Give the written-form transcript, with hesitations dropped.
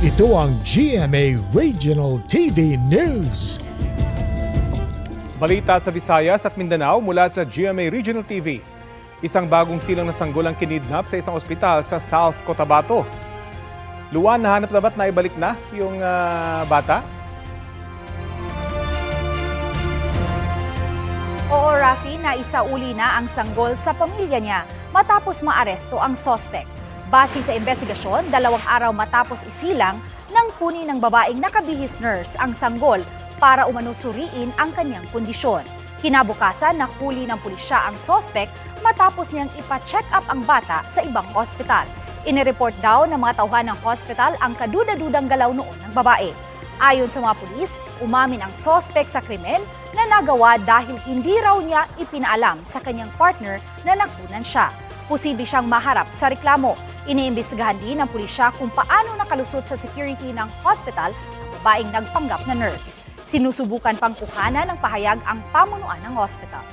Ito ang GMA Regional TV News. Balita sa Visayas at Mindanao mula sa GMA Regional TV. Isang bagong silang na sanggol ang kinidnap sa isang ospital sa South Cotabato. Luwan, nahanap na ba't naibalik na yung bata? Oo, Rafi, naisauli na ang sanggol sa pamilya niya matapos maaresto ang sospek. Base sa investigasyon, 2 araw matapos isilang nang kunin ng babaeng nakabihis nurse ang sanggol para umanusuriin ang kanyang kondisyon. Kinabukasan, nahuli ng pulisya ang sospek matapos niyang ipa-check up ang bata sa ibang ospital. Inireport daw ng mga tauhan ng hospital ang kaduda-dudang galaw noon ng babae. Ayon sa mga pulis, umamin ang sospek sa krimen na nagawa dahil hindi raw niya ipinaalam sa kanyang partner na nakunan siya. Posible siyang maharap sa reklamo. Iniimbestigahan din ng pulisya kung paano nakalusot sa security ng hospital ang babaeng nagpanggap na nurse. Sinusubukan pang kuhanan ng pahayag ang pamunuan ng hospital.